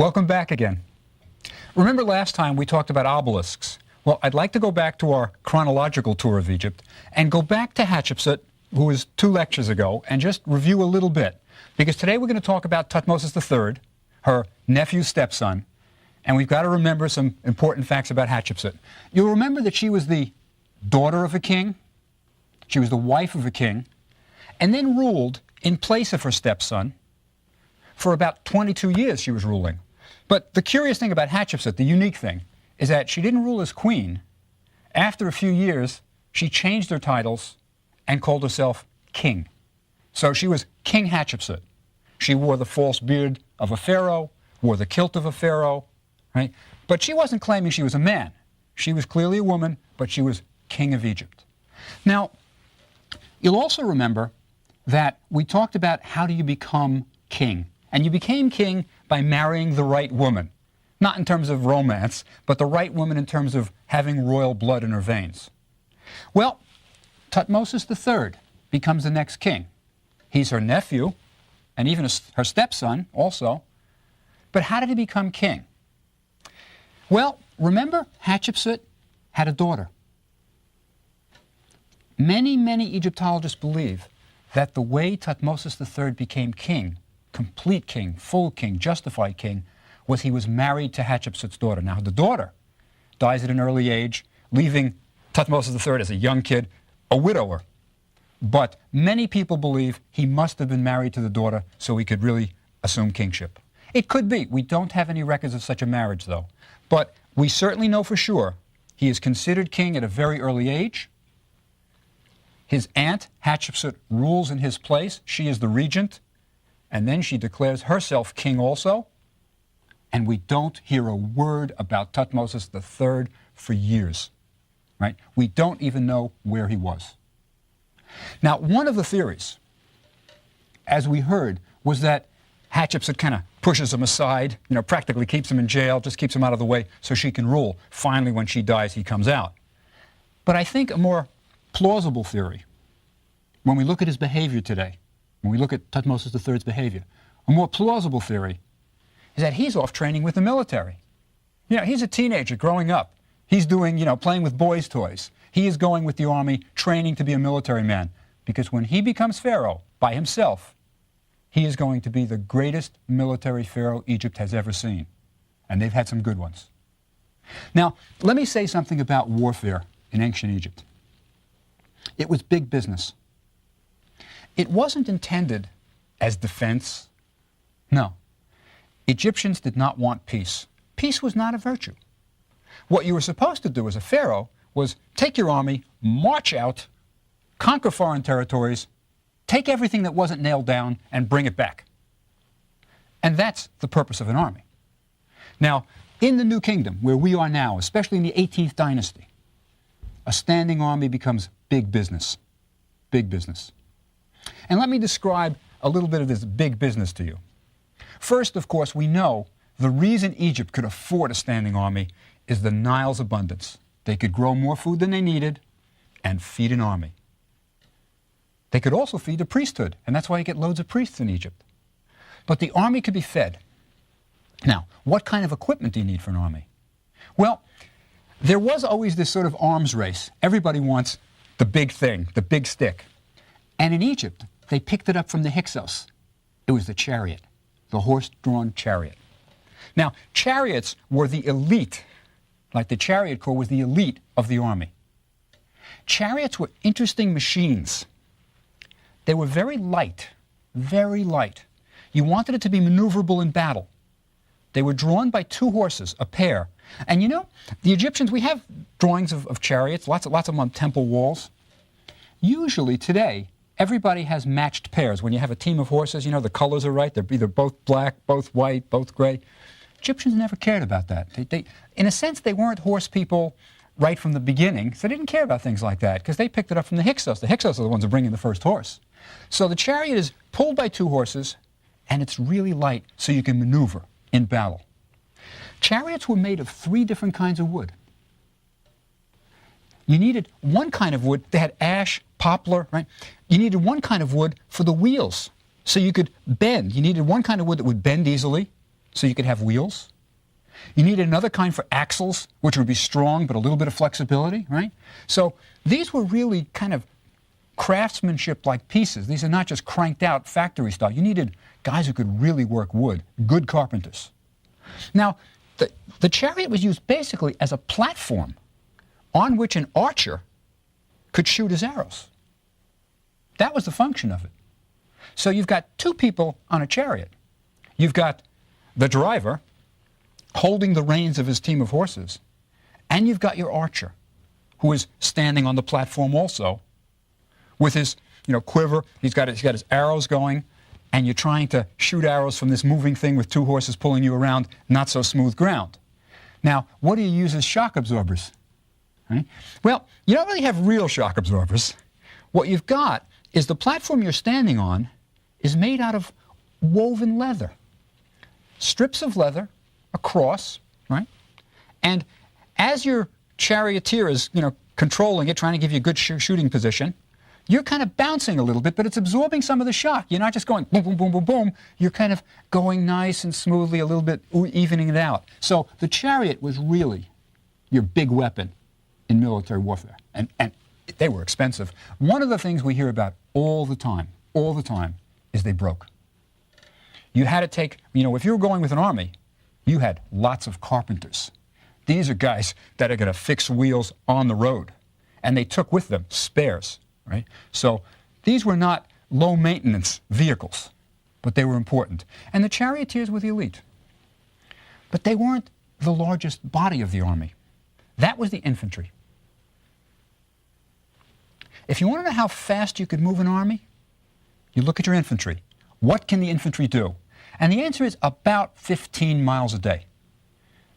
Welcome back again. Remember last time we talked about obelisks? Well, I'd like to go back to our chronological tour of Egypt and go back to Hatshepsut, who was 2 lectures ago, and just review a little bit. Because today we're going to talk about Thutmose III, her nephew's stepson, and we've got to remember some important facts about Hatshepsut. You'll remember that she was the daughter of a king, she was the wife of a king, and then ruled in place of her stepson. For about 22 years she was ruling. But the curious thing about Hatshepsut, the unique thing, is that she didn't rule as queen. After a few years, she changed her titles and called herself king. So she was King Hatshepsut. She wore the false beard of a pharaoh, wore the kilt of a pharaoh, right? But she wasn't claiming she was a man. She was clearly a woman, but she was king of Egypt. Now, you'll also remember that we talked about how do you become king. And you became king by marrying the right woman. Not in terms of romance, but the right woman in terms of having royal blood in her veins. Well, Thutmose III becomes the next king. He's her nephew, and even her stepson also. But how did he become king? Well, remember Hatshepsut had a daughter. Many, many Egyptologists believe that the way Thutmose III became king, complete king, full king, justified king, was he was married to Hatshepsut's daughter. Now, the daughter dies at an early age, leaving Thutmose III as a young kid, a widower. But many people believe he must have been married to the daughter so he could really assume kingship. It could be. We don't have any records of such a marriage, though. But we certainly know for sure he is considered king at a very early age. His aunt, Hatshepsut, rules in his place. She is the regent. And then she declares herself king also. And we don't hear a word about Thutmose III for years. Right? We don't even know where he was. Now, one of the theories, as we heard, was that Hatshepsut kind of pushes him aside, practically keeps him in jail, just keeps him out of the way so she can rule. Finally, when she dies, he comes out. But I think a more plausible theory, when we look at his behavior today, when we look at Thutmose III's behavior, a more plausible theory is that he's off training with the military. He's a teenager growing up. He's doing, playing with boys' toys. He is going with the army, training to be a military man. Because when he becomes pharaoh by himself, he is going to be the greatest military pharaoh Egypt has ever seen. And they've had some good ones. Now, let me say something about warfare in ancient Egypt. It was big business. It wasn't intended as defense. No. Egyptians did not want peace. Peace was not a virtue. What you were supposed to do as a pharaoh was take your army, march out, conquer foreign territories, take everything that wasn't nailed down, and bring it back. And that's the purpose of an army. Now, in the New Kingdom, where we are now, especially in the 18th dynasty, a standing army becomes big business. Big business. And let me describe a little bit of this big business to you. First, of course, we know the reason Egypt could afford a standing army is the Nile's abundance. They could grow more food than they needed and feed an army. They could also feed the priesthood, and that's why you get loads of priests in Egypt. But the army could be fed. Now, what kind of equipment do you need for an army? Well, there was always this sort of arms race. Everybody wants the big thing, the big stick. And in Egypt, they picked it up from the Hyksos. It was the chariot, the horse-drawn chariot. Now, chariots were the elite, like the chariot corps was the elite of the army. Chariots were interesting machines. They were very light, very light. You wanted it to be maneuverable in battle. They were drawn by 2 horses, a pair. And the Egyptians, we have drawings of chariots, lots of them on temple walls. Usually today, everybody has matched pairs. When you have a team of horses, the colors are right. They're either both black, both white, both gray. Egyptians never cared about that. In a sense, they weren't horse people right from the beginning, so they didn't care about things like that because they picked it up from the Hyksos. The Hyksos are the ones who bring in the first horse. So the chariot is pulled by 2 horses, and it's really light, so you can maneuver in battle. Chariots were made of 3 different kinds of wood. You needed one kind of wood. They had ash, poplar, right? You needed one kind of wood for the wheels, so you could bend. You needed one kind of wood that would bend easily, so you could have wheels. You needed another kind for axles, which would be strong but a little bit of flexibility, right? So these were really kind of craftsmanship-like pieces. These are not just cranked out factory style. You needed guys who could really work wood, good carpenters. Now, the chariot was used basically as a platform on which an archer could shoot his arrows. That was the function of it. So you've got two people on a chariot. You've got the driver holding the reins of his team of horses, and you've got your archer, who is standing on the platform also, with his quiver. He's got his arrows going, and you're trying to shoot arrows from this moving thing with two horses pulling you around not so smooth ground. Now, what do you use as shock absorbers? Right? Well, you don't really have real shock absorbers. What you've got is the platform you're standing on is made out of woven leather. Strips of leather across, right? And as your charioteer is, controlling it, trying to give you a good shooting position, you're kind of bouncing a little bit, but it's absorbing some of the shock. You're not just going boom, boom, boom, boom, boom. You're kind of going nice and smoothly, a little bit evening it out. So the chariot was really your big weapon in military warfare. And they were expensive. One of the things we hear about all the time, is they broke. You had to take, if you were going with an army, you had lots of carpenters. These are guys that are going to fix wheels on the road. And they took with them spares, right? So these were not low-maintenance vehicles, but they were important. And the charioteers were the elite. But they weren't the largest body of the army. That was the infantry. If you want to know how fast you could move an army, you look at your infantry. What can the infantry do? And the answer is about 15 miles a day.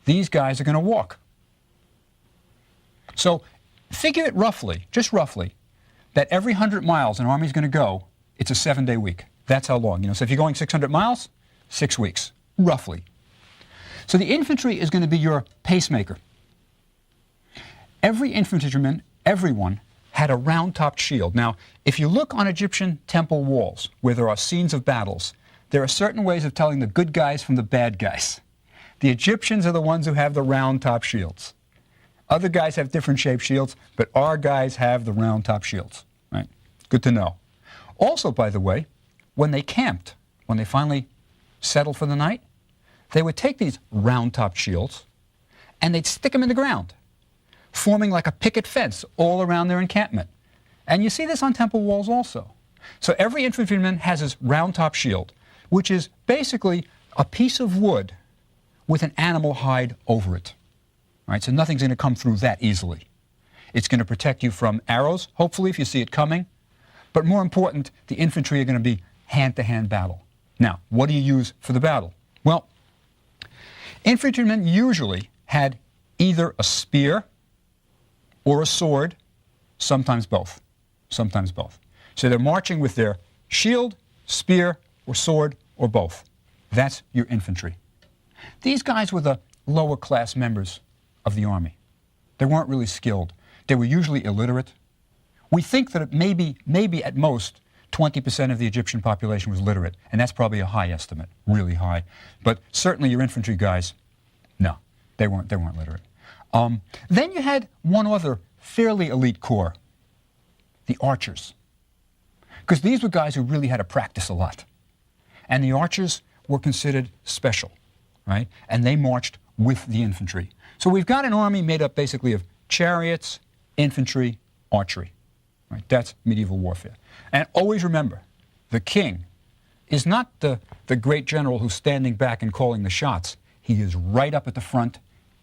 These guys are going to walk. So figure it roughly, just roughly, that every 100 miles an army is going to go, it's a 7-day week. That's how long. So if you're going 600 miles, 6 weeks, roughly. So the infantry is going to be your pacemaker. Every infantryman, everyone, had a round-topped shield. Now, if you look on Egyptian temple walls, where there are scenes of battles, there are certain ways of telling the good guys from the bad guys. The Egyptians are the ones who have the round-top shields. Other guys have different shaped shields, but our guys have the round-top shields. Right? Good to know. Also, by the way, when they camped, when they finally settled for the night, they would take these round-top shields and they'd stick them in the ground, forming like a picket fence all around their encampment. And you see this on temple walls also. So every infantryman has his round-top shield, which is basically a piece of wood with an animal hide over it. Right? So nothing's going to come through that easily. It's going to protect you from arrows, hopefully, if you see it coming. But more important, the infantry are going to be hand-to-hand battle. Now, what do you use for the battle? Well, infantrymen usually had either a spear or a sword, sometimes both. Sometimes both. So they're marching with their shield, spear, or sword, or both. That's your infantry. These guys were the lower-class members of the army. They weren't really skilled. They were usually illiterate. We think that maybe at most 20% of the Egyptian population was literate, and that's probably a high estimate, really high. But certainly your infantry guys, no, they weren't literate. Then you had one other fairly elite corps, the archers, because these were guys who really had to practice a lot. And the archers were considered special, right? And they marched with the infantry. So we've got an army made up basically of chariots, infantry, archery. Right? That's medieval warfare. And always remember, the king is not the great general who's standing back and calling the shots. He is right up at the front,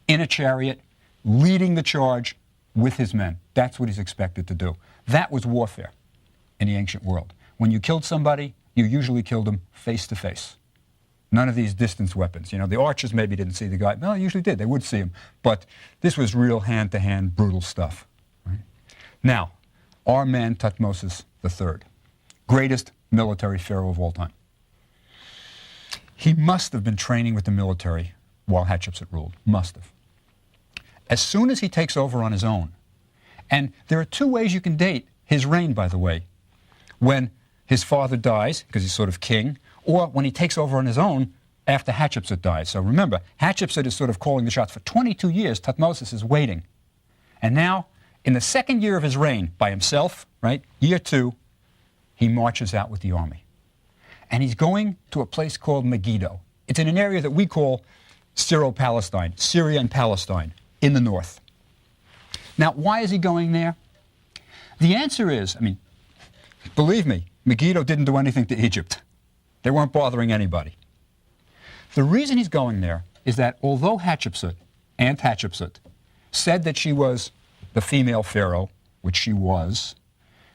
in a chariot, leading the charge with his men. That's what he's expected to do. That was warfare in the ancient world. When you killed somebody, you usually killed them face to face. None of these distance weapons. The archers maybe didn't see the guy. No, they usually did. They would see him. But this was real hand-to-hand, brutal stuff. Right? Now, our man Thutmose III, greatest military pharaoh of all time. He must have been training with the military while Hatshepsut ruled. Must have. As soon as he takes over on his own, and there are two ways you can date his reign, by the way. When his father dies, because he's sort of king, or when he takes over on his own after Hatshepsut dies. So remember, Hatshepsut is sort of calling the shots. For 22 years, Thutmose is waiting. And now, in the second year of his reign, by himself, right, year 2, he marches out with the army. And he's going to a place called Megiddo. It's in an area that we call Syro-Palestine, Syria and Palestine, in the north. Now, why is he going there? The answer is, I mean, believe me, Megiddo didn't do anything to Egypt. They weren't bothering anybody. The reason he's going there is that although Hatshepsut, Aunt Hatshepsut, said that she was the female pharaoh, which she was,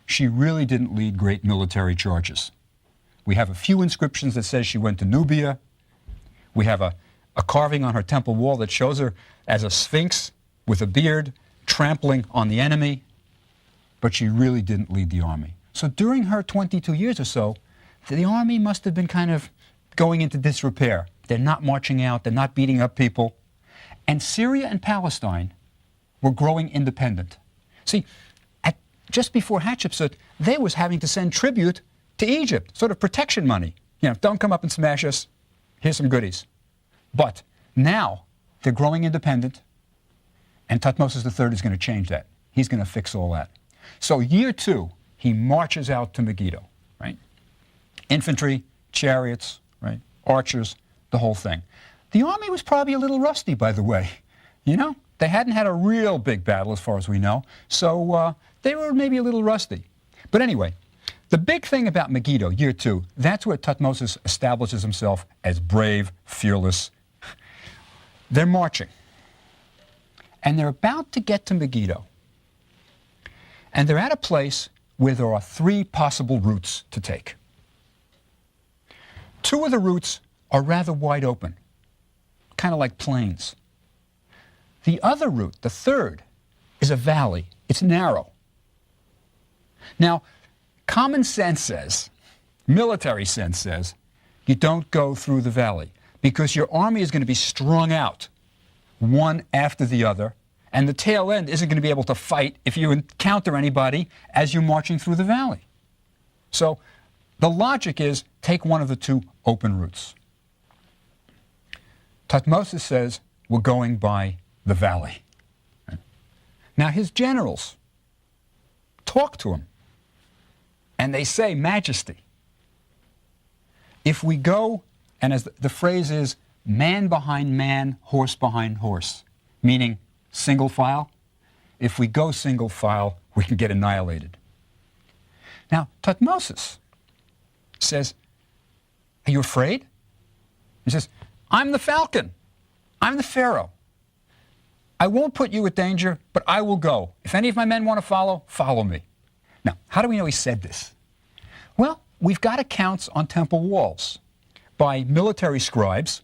she really didn't lead great military charges. We have a few inscriptions that says she went to Nubia. We have a carving on her temple wall that shows her as a sphinx with a beard trampling on the enemy, but she really didn't lead the army. So during her 22 years or so, the army must have been kind of going into disrepair. They're not marching out, they're not beating up people. And Syria and Palestine were growing independent. See, just before Hatshepsut, they was having to send tribute to Egypt, sort of protection money. You know, don't come up and smash us, here's some goodies. But now they're growing independent, and Thutmose III is going to change that. He's going to fix all that. So year 2, he marches out to Megiddo, right? Infantry, chariots, right? Archers, the whole thing. The army was probably a little rusty, by the way. You know, they hadn't had a real big battle as far as we know, so they were maybe a little rusty. But anyway, the big thing about Megiddo, year 2, that's where Thutmose establishes himself as brave, fearless. They're marching. And they're about to get to Megiddo. And they're at a place where there are 3 possible routes to take. 2 of the routes are rather wide open, kind of like plains. The other route, the third, is a valley. It's narrow. Now, common sense says, military sense says, you don't go through the valley because your army is going to be strung out one after the other, and the tail end isn't going to be able to fight if you encounter anybody as you're marching through the valley. So the logic is take one of the 2 open routes. Thutmose says we're going by the valley. Now his generals talk to him, and they say, Majesty, if we go, and as the phrase is, man behind man, horse behind horse, meaning single file, if we go single file, we can get annihilated. Now, Thutmose says, are you afraid? He says, I'm the falcon. I'm the pharaoh. I won't put you at danger, but I will go. If any of my men want to follow, follow me. Now, how do we know he said this? Well, we've got accounts on temple walls by military scribes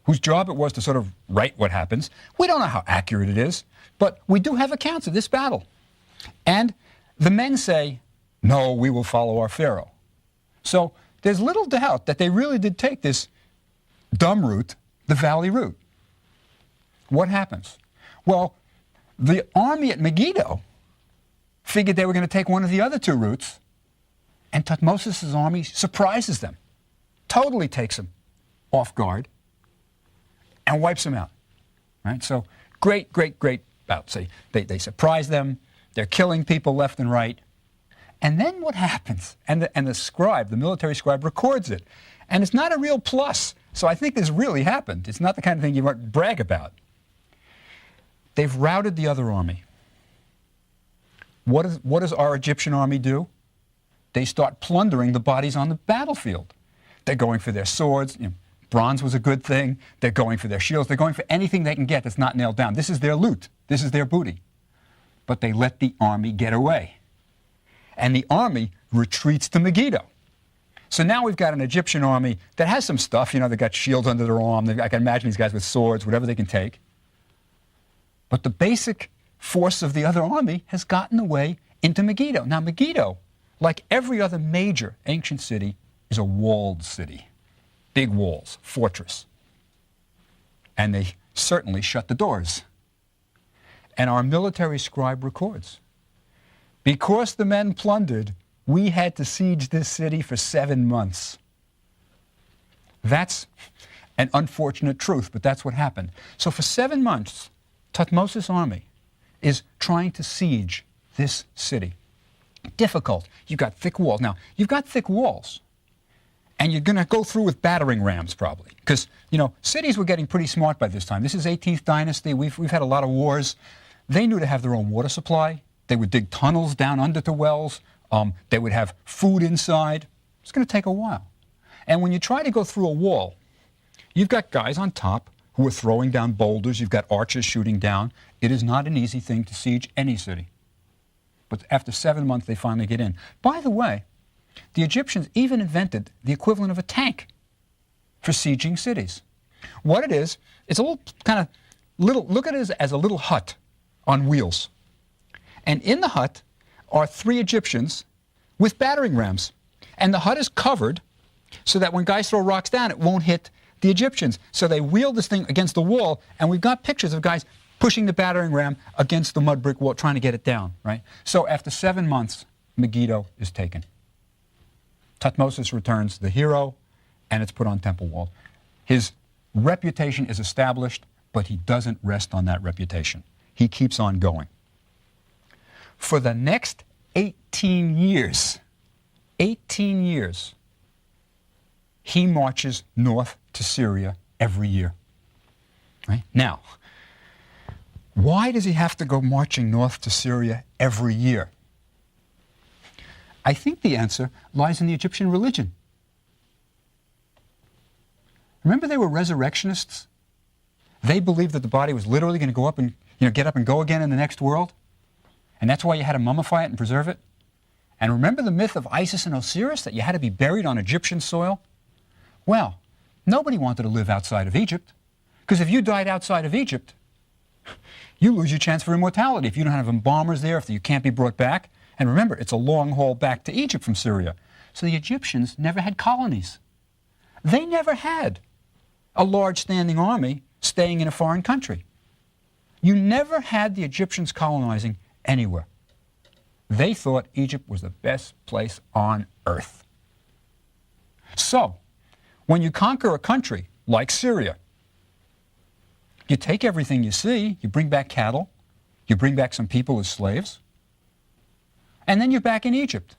whose job it was to sort of write what happens. We don't know how accurate it is, but we do have accounts of this battle. And the men say, no, we will follow our pharaoh. So there's little doubt that they really did take this dumb route, the valley route. What happens? Well, the army at Megiddo figured they were going to take one of the other 2 routes, and Thutmose's army surprises them, totally takes them off guard, and wipes them out. Right? So great bouts. They surprise them, they're killing people left and right. And then what happens? And the scribe, the military scribe, records it. And it's not a real plus. So I think this really happened. It's not the kind of thing you want to brag about. They've routed the other army. What does our Egyptian army do? They start plundering the bodies on the battlefield. They're going for their swords. You know, bronze was a good thing. They're going for their shields. They're going for anything they can get that's not nailed down. This is their loot. This is their booty. But they let the army get away. And the army retreats to Megiddo. So now we've got an Egyptian army that has some stuff. You know, they've got shields under their arm. I can imagine these guys with swords, whatever they can take. But the basic force of the other army has gotten away into Megiddo. Now, Megiddo, like every other major ancient city, is a walled city. Big walls, fortress. And they certainly shut the doors. And our military scribe records, because the men plundered, we had to siege this city for 7 months. That's an unfortunate truth, but that's what happened. So for 7 months, Thutmose' army is trying to siege this city. Difficult. You've got thick walls. Now, you've got thick walls, and you're going to go through with battering rams, probably. Because, you know, cities were getting pretty smart by this time. This is 18th dynasty. We've had a lot of wars. They knew to have their own water supply. They would dig tunnels down under the wells. They would have food inside. It's going to take a while. And when you try to go through a wall, you've got guys on top who are throwing down boulders. You've got archers shooting down. It is not an easy thing to siege any city. But after 7 months, they finally get in. By the way, the Egyptians even invented the equivalent of a tank for sieging cities. What it is, it's a little kind of little, look at it as a little hut on wheels. And in the hut are 3 Egyptians with battering rams. And the hut is covered so that when guys throw rocks down, it won't hit the Egyptians. So they wheel this thing against the wall, and we've got pictures of guys pushing the battering ram against the mud brick wall, trying to get it down, right? So after 7 months, Megiddo is taken. Thutmose returns the hero, and it's put on Temple Wall. His reputation is established, but he doesn't rest on that reputation. He keeps on going. For the next 18 years, he marches north to Syria every year. Right? Now, why does he have to go marching north to Syria every year? I think the answer lies in the Egyptian religion. Remember, they were resurrectionists? They believed that the body was literally going to go up and, get up and go again in the next world. And that's why you had to mummify it and preserve it. And remember the myth of Isis and Osiris, that you had to be buried on Egyptian soil? Well, nobody wanted to live outside of Egypt. Because if you died outside of Egypt, you lose your chance for immortality. If you don't have embalmers there, if you can't be brought back. And remember, it's a long haul back to Egypt from Syria. So the Egyptians never had colonies. They never had a large standing army staying in a foreign country. You never had the Egyptians colonizing anywhere. They thought Egypt was the best place on earth. So, when you conquer a country like Syria, you take everything you see, you bring back cattle, you bring back some people as slaves, and then you're back in Egypt.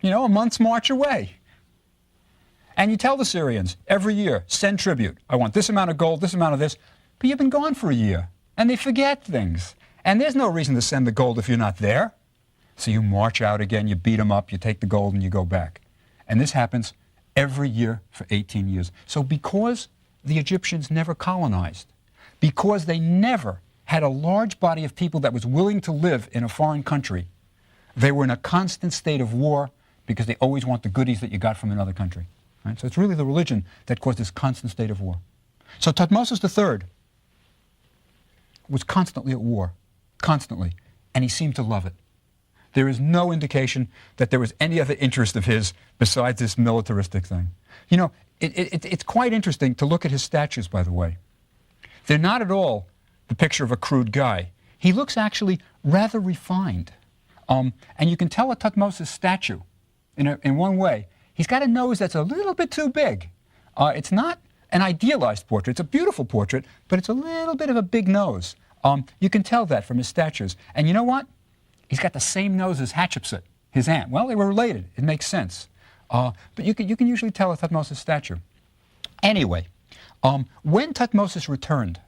A month's march away. And you tell the Syrians, every year, send tribute. I want this amount of gold, this amount of this. But you've been gone for a year, and they forget things. And there's no reason to send the gold if you're not there. So you march out again, you beat them up, you take the gold, and you go back. And this happens every year for 18 years. So because the Egyptians never colonized, because they never had a large body of people that was willing to live in a foreign country, they were in a constant state of war because they always want the goodies that you got from another country. Right? So it's really the religion that caused this constant state of war. So Thutmose III was constantly at war, constantly, and he seemed to love it. There is no indication that there was any other interest of his besides this militaristic thing. It's quite interesting to look at his statues, by the way. They're not at all the picture of a crude guy. He looks actually rather refined. And you can tell a Thutmose's statue in one way. He's got a nose that's a little bit too big. It's not an idealized portrait. It's a beautiful portrait, but it's a little bit of a big nose. You can tell that from his statues. And you know what? He's got the same nose as Hatshepsut, his aunt. Well, they were related. It makes sense. But you can usually tell a Thutmose's statue. Anyway, when Thutmose returned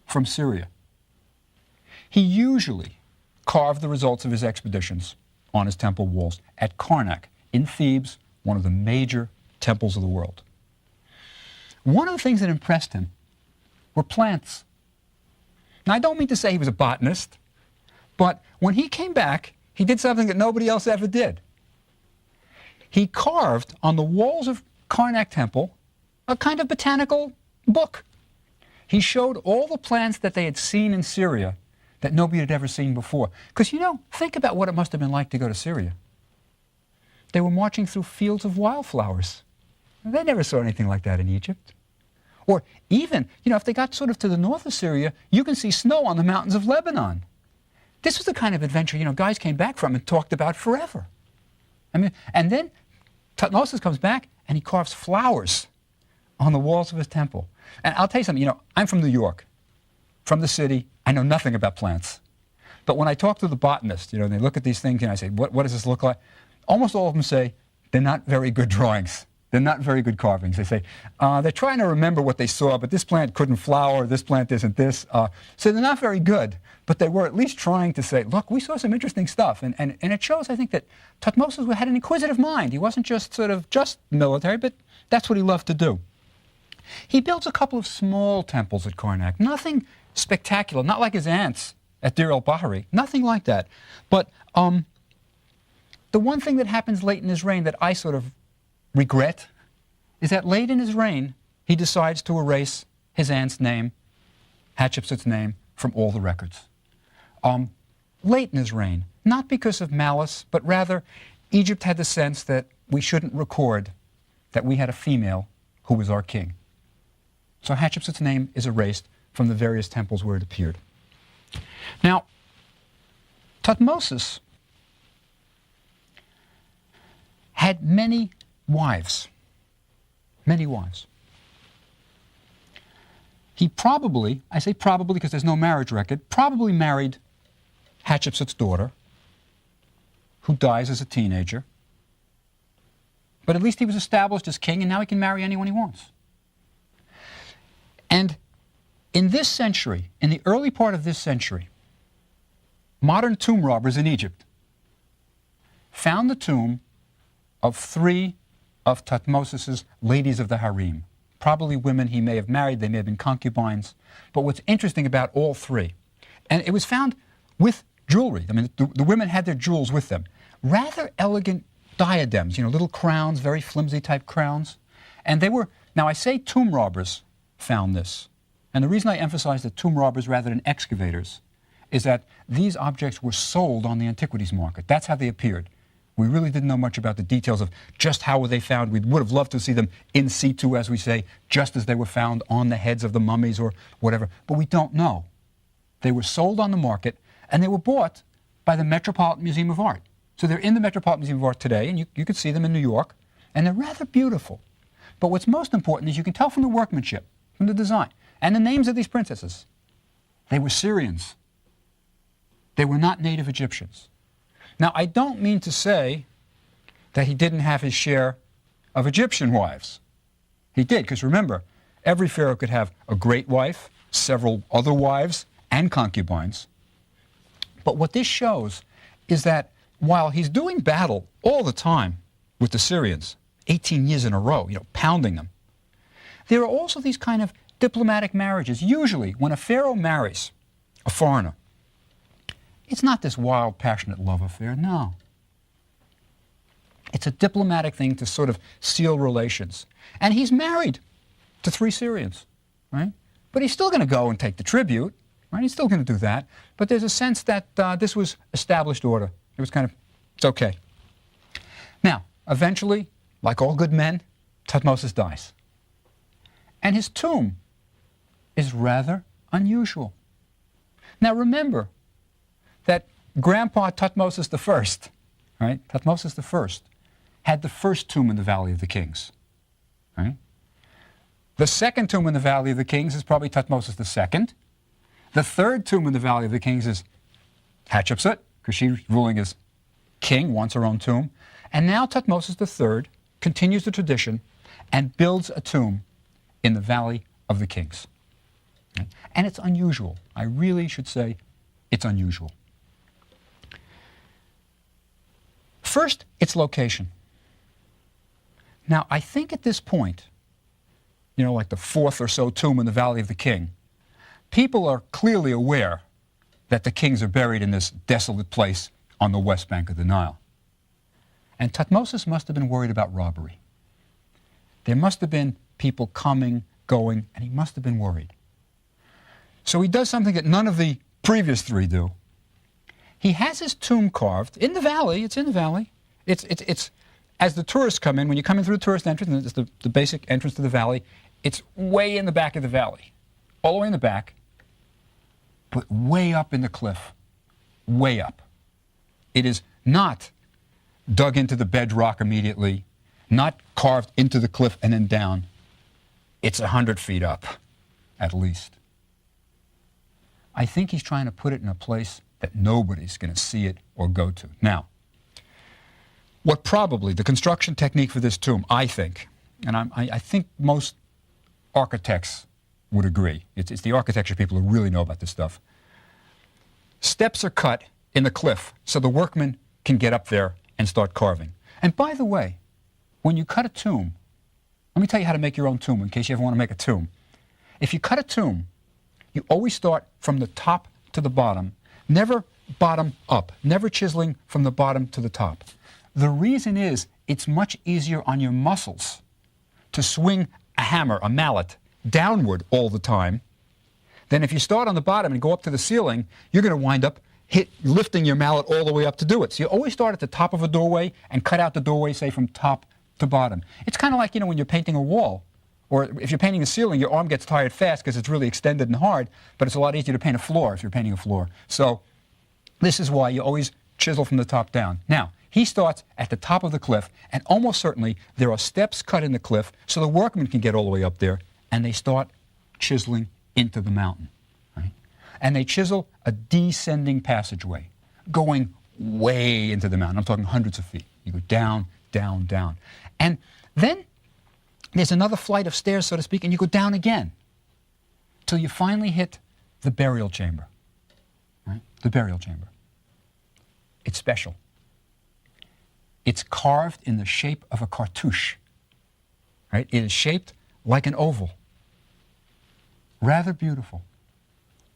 from Syria, he usually carved the results of his expeditions on his temple walls at Karnak in Thebes, one of the major temples of the world. One of the things that impressed him were plants. Now, I don't mean to say he was a botanist, but when he came back, he did something that nobody else ever did. He carved on the walls of Karnak Temple a kind of botanical book. He showed all the plants that they had seen in Syria that nobody had ever seen before. Because, think about what it must have been like to go to Syria. They were marching through fields of wildflowers. They never saw anything like that in Egypt. Or even, if they got sort of to the north of Syria, you can see snow on the mountains of Lebanon. This was the kind of adventure, guys came back from and talked about forever. And then Thutmose comes back and he carves flowers on the walls of his temple. And I'll tell you something, I'm from New York, from the city. I know nothing about plants. But when I talk to the botanists, and they look at these things and I say, what does this look like? Almost all of them say, they're not very good drawings. They're not very good carvings. They say, they're trying to remember what they saw, but this plant couldn't flower, this plant isn't this. So they're not very good, but they were at least trying to say, look, we saw some interesting stuff. And it shows, I think, that Thutmose had an inquisitive mind. He wasn't just just military, but that's what he loved to do. He builds a couple of small temples at Karnak, nothing spectacular, not like his aunts at Deir el-Bahari, nothing like that. But the one thing that happens late in his reign that I sort of regret is that late in his reign, he decides to erase his aunt's name, Hatshepsut's name, from all the records. Late in his reign, not because of malice, but rather Egypt had the sense that we shouldn't record that we had a female who was our king. So Hatshepsut's name is erased from the various temples where it appeared. Now, Thutmose had many wives. Many wives. He probably, I say probably because there's no marriage record, probably married Hatshepsut's daughter, who dies as a teenager. But at least he was established as king, and now he can marry anyone he wants. And in this century, in the early part of this century, modern tomb robbers in Egypt found the tomb of 3 of Thutmose's ladies of the harem, probably women he may have married, they may have been concubines. But what's interesting about all 3, and it was found with jewelry. I mean, the women had their jewels with them. Rather elegant diadems, little crowns, very flimsy type crowns. And they were, now I say tomb robbers found this. And the reason I emphasize the tomb robbers rather than excavators is that these objects were sold on the antiquities market. That's how they appeared. We really didn't know much about the details of just how were they found. We would have loved to see them in situ, as we say, just as they were found on the heads of the mummies or whatever. But we don't know. They were sold on the market, and they were bought by the Metropolitan Museum of Art. So they're in the Metropolitan Museum of Art today, and you can see them in New York, and they're rather beautiful. But what's most important is you can tell from the workmanship, from the design, and the names of these princesses. They were Syrians. They were not native Egyptians. Now, I don't mean to say that he didn't have his share of Egyptian wives. He did, because remember, every pharaoh could have a great wife, several other wives, and concubines. But what this shows is that while he's doing battle all the time with the Syrians, 18 years in a row, pounding them, there are also these kind of diplomatic marriages. Usually, when a pharaoh marries a foreigner, it's not this wild, passionate love affair, no. It's a diplomatic thing to sort of seal relations. And he's married to 3 Syrians, right? But he's still going to go and take the tribute, right? He's still going to do that. But there's a sense that this was established order. It was kind of, it's okay. Now, eventually, like all good men, Thutmose dies. And his tomb is rather unusual. Now remember that Grandpa Thutmose I, right? Thutmose I had the first tomb in the Valley of the Kings, right? The second tomb in the Valley of the Kings is probably Thutmose II. The third tomb in the Valley of the Kings is Hatshepsut, because she's ruling as king, wants her own tomb. And now Thutmose III continues the tradition and builds a tomb in the Valley of the Kings. Okay? And it's unusual. I really should say it's unusual. First, its location. Now, I think at this point, like the 4th or so tomb in the Valley of the King, people are clearly aware that the kings are buried in this desolate place on the west bank of the Nile. And Thutmose must have been worried about robbery. There must have been people coming, going, and he must have been worried. So he does something that none of the previous 3 do. He has his tomb carved in the valley. It's in the valley. It's as the tourists come in, when you come in through the tourist entrance, and it's the basic entrance to the valley, it's way in the back of the valley, all the way in the back, but way up in the cliff, way up. It is not dug into the bedrock immediately, not carved into the cliff and then down. it's 100 feet up, at least. I think he's trying to put it in a place that nobody's going to see it or go to. Now, what probably, the construction technique for this tomb, I think, and I think most architects would agree, it's the architecture people who really know about this stuff. Steps are cut in the cliff so the workmen can get up there and start carving. And by the way, when you cut a tomb, let me tell you how to make your own tomb in case you ever want to make a tomb. If you cut a tomb, you always start from the top to the bottom, never bottom up, never chiseling from the bottom to the top. The reason is it's much easier on your muscles to swing a hammer, a mallet, downward all the time than if you start on the bottom and go up to the ceiling, you're going to wind up lifting your mallet all the way up to do it. So you always start at the top of a doorway and cut out the doorway, say, from top to bottom. It's kind of like, you know, when you're painting a wall, or if you're painting a ceiling, your arm gets tired fast because it's really extended and hard, but it's a lot easier to paint a floor if you're painting a floor. So this is why you always chisel from the top down. Now, he starts at the top of the cliff, and almost certainly there are steps cut in the cliff so the workmen can get all the way up there, and they start chiseling into the mountain. Right? And they chisel a descending passageway, going way into the mountain. I'm talking hundreds of feet. You go down, down, down. And then there's another flight of stairs, so to speak, and you go down again till you finally hit the burial chamber. Right? The burial chamber. It's special. It's carved in the shape of a cartouche. Right? It is shaped like an oval. Rather beautiful.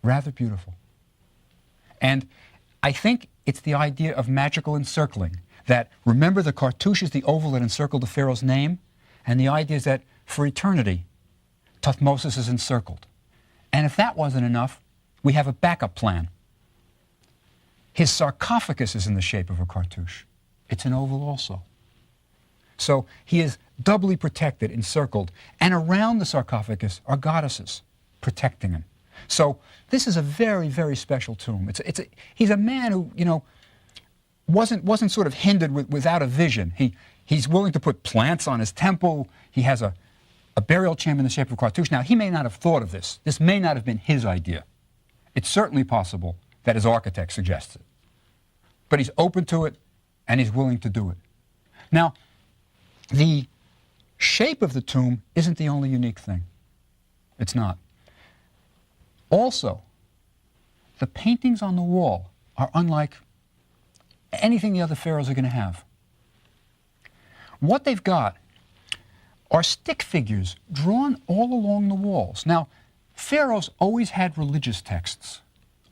Rather beautiful. And I think it's the idea of magical encircling. That, remember, the cartouche is the oval that encircled the pharaoh's name, and the idea is that for eternity, Thutmose is encircled. And if that wasn't enough, we have a backup plan. His sarcophagus is in the shape of a cartouche. It's an oval also. So he is doubly protected, encircled, and around the sarcophagus are goddesses protecting him. So this is a very, very special tomb. He's a man who, you know, wasn't sort of hindered without a vision. He's willing to put plants on his temple. He has a burial chamber in the shape of a cartouche. Now, he may not have thought of this. This may not have been his idea. It's certainly possible that his architect suggests it. But he's open to it, and he's willing to do it. Now, the shape of the tomb isn't the only unique thing. It's not. Also, the paintings on the wall are unlike anything the other pharaohs are going to have. What they've got are stick figures drawn all along the walls. Now, pharaohs always had religious texts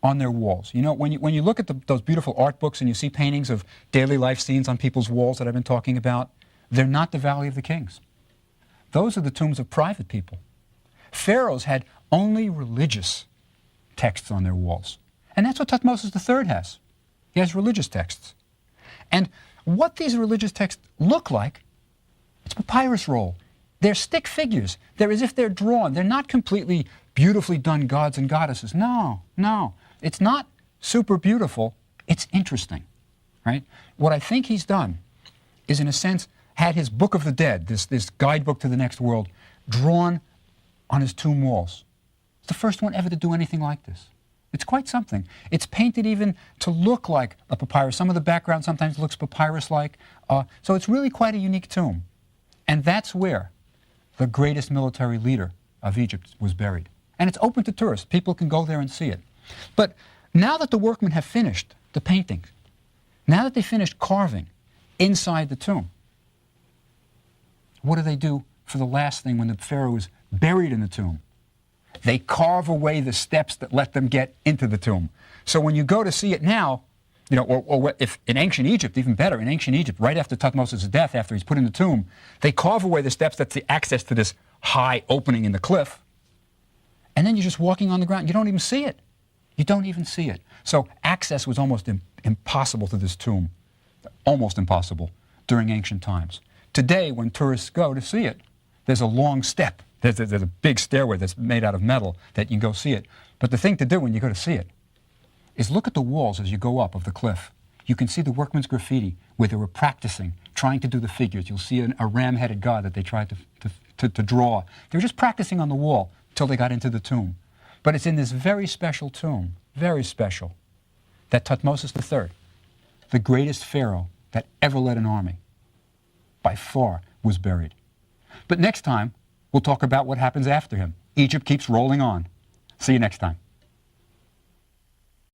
on their walls. You know, when you look at those beautiful art books and you see paintings of daily life scenes on people's walls that I've been talking about, they're not the Valley of the Kings. Those are the tombs of private people. Pharaohs had only religious texts on their walls. And that's what Thutmose III has. He has religious texts. And what these religious texts look like, it's papyrus roll. They're stick figures. They're as if they're drawn. They're not completely beautifully done gods and goddesses. No, no. It's not super beautiful. It's interesting, right? What I think he's done is, in a sense, had his Book of the Dead, this guidebook to the next world, drawn on his tomb walls. It's the first one ever to do anything like this. It's quite something. It's painted even to look like a papyrus. Some of the background sometimes looks papyrus-like. So it's really quite a unique tomb. And that's where the greatest military leader of Egypt was buried. And it's open to tourists. People can go there and see it. But now that the workmen have finished the painting, now that they finished carving inside the tomb, what do they do for the last thing when the pharaoh is buried in the tomb? They carve away the steps that let them get into the tomb. So when you go to see it now, you know, or if in ancient Egypt, even better, in ancient Egypt, right after Thutmose's death, after he's put in the tomb, they carve away the steps that's the access to this high opening in the cliff. And then you're just walking on the ground. You don't even see it. You don't even see it. So access was almost impossible to this tomb, almost impossible during ancient times. Today, when tourists go to see it, there's a long step. There's a big stairway that's made out of metal that you can go see it. But the thing to do when you go to see it is look at the walls as you go up of the cliff. You can see the workmen's graffiti where they were practicing, trying to do the figures. You'll see a ram-headed god that they tried to to draw. They were just practicing on the wall till they got into the tomb. But it's in this very special tomb, very special, that Thutmose III, the greatest pharaoh that ever led an army, by far was buried. But next time, we'll talk about what happens after him. Egypt keeps rolling on. See you next time.